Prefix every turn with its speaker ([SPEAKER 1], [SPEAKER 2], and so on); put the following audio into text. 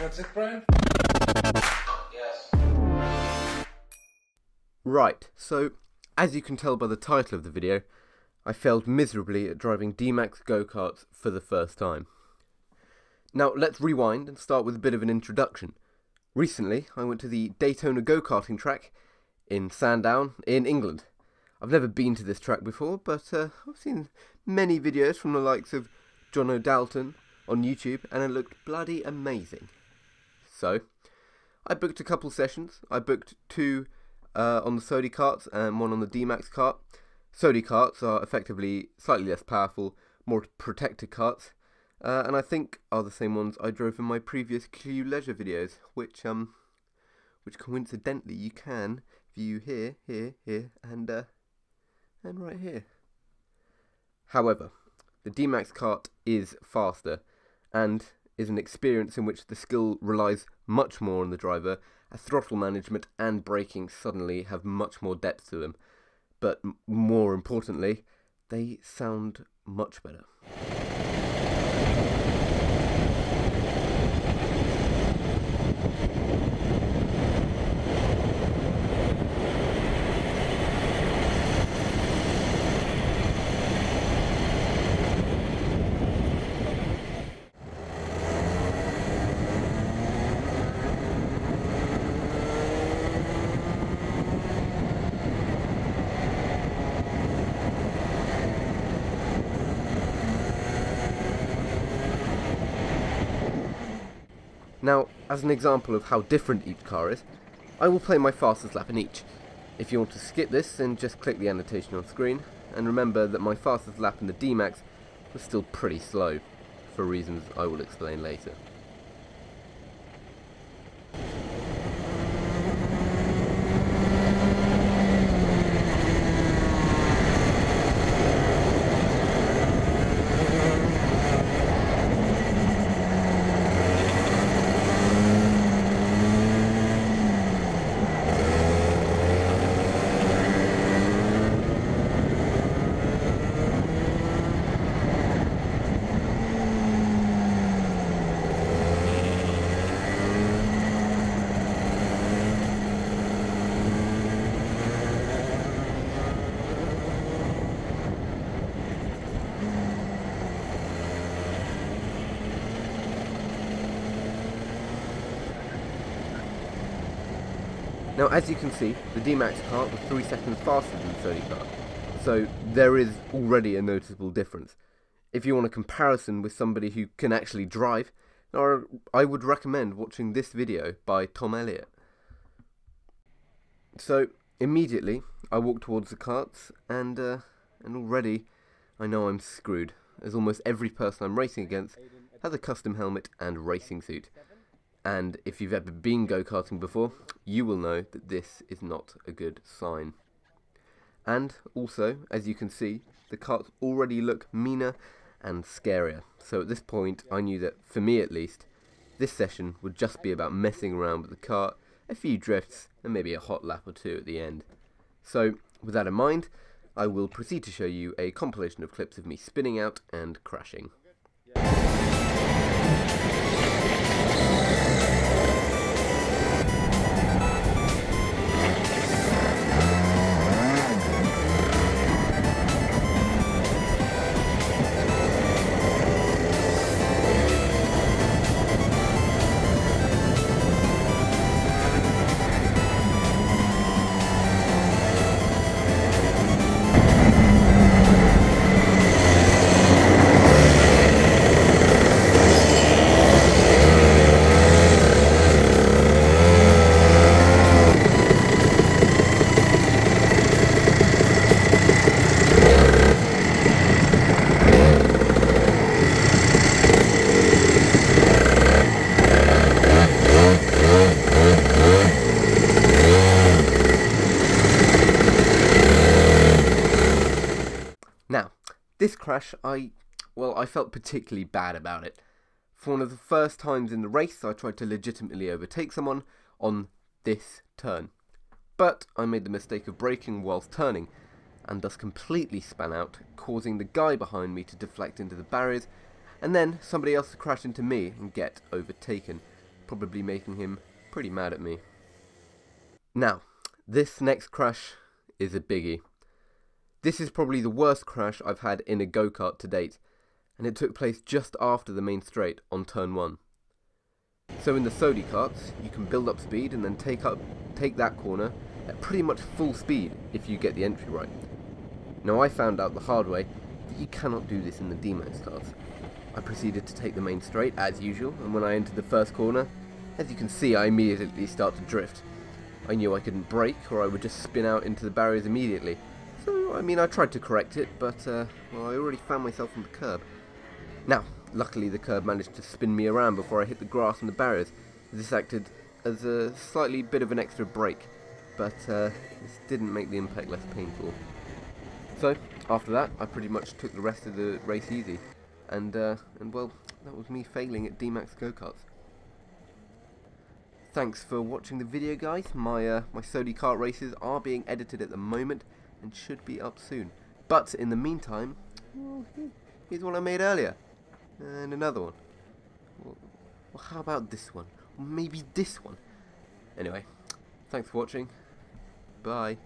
[SPEAKER 1] That's it, Brian?
[SPEAKER 2] Yes.
[SPEAKER 3] Right, so as you can tell by the title of the video, I failed miserably at driving DMAX Go Karts for the first time. Now let's rewind and start with a bit of an introduction. Recently, I went to the Daytona go-karting track in Sandown in England. I've never been to this track before, but I've seen many videos from the likes of John O'Dalton on YouTube, and it looked bloody amazing. So, I booked a couple sessions. I booked two on the SODI Karts and one on the DMAX Kart. SODI Karts are effectively slightly less powerful, more protected karts, and I think are the same ones I drove in my previous Q Leisure videos, which coincidentally you can view here, and right here. However, the DMAX Kart is faster, and is an experience in which the skill relies much more on the driver, as throttle management and braking suddenly have much more depth to them. But more importantly, they sound much better. Now, as an example of how different each car is, I will play my fastest lap in each. If you want to skip this, then just click the annotation on screen, and remember that my fastest lap in the DMAX was still pretty slow, for reasons I will explain later. Now, as you can see, the DMAX kart was 3 seconds faster than the SODI Kart, so there is already a noticeable difference. If you want a comparison with somebody who can actually drive, I would recommend watching this video by Tom Elliott. So, immediately, I walked towards the karts, and already I know I'm screwed, as almost every person I'm racing against has a custom helmet and racing suit. And if you've ever been go-karting before, you will know that this is not a good sign. And also, as you can see, the karts already look meaner and scarier. So at this point, I knew that, for me at least, this session would just be about messing around with the kart, a few drifts, and maybe a hot lap or two at the end. So, with that in mind, I will proceed to show you a compilation of clips of me spinning out and crashing. This crash, I felt particularly bad about it. For one of the first times in the race, I tried to legitimately overtake someone on this turn. But I made the mistake of braking whilst turning, and thus completely span out, causing the guy behind me to deflect into the barriers, and then somebody else to crash into me and get overtaken. probably making him pretty mad at me. Now, this next crash is a biggie. This is probably the worst crash I've had in a go-kart to date, and it took place just after the main straight on turn 1. So in the SODI Karts, you can build up speed and then take that corner at pretty much full speed if you get the entry right. Now I found out the hard way that you cannot do this in the DMAX Karts. I proceeded to take the main straight as usual, and when I entered the first corner, as you can see, I immediately start to drift. I knew I couldn't brake or I would just spin out into the barriers immediately. So, I tried to correct it, but, well, I already found myself on the curb. Now, luckily the curb managed to spin me around before I hit the grass and the barriers. This acted as a slightly bit of an extra brake, but this didn't make the impact less painful. So, after that, I pretty much took the rest of the race easy. And well, that was me failing at DMAX GoKarts. Thanks for watching the video, guys. My SODI Kart races are being edited at the moment and should be up soon. But in the meantime, well, here's one I made earlier. And another one. Well, how about this one? Or maybe this one? Anyway, thanks for watching. Bye.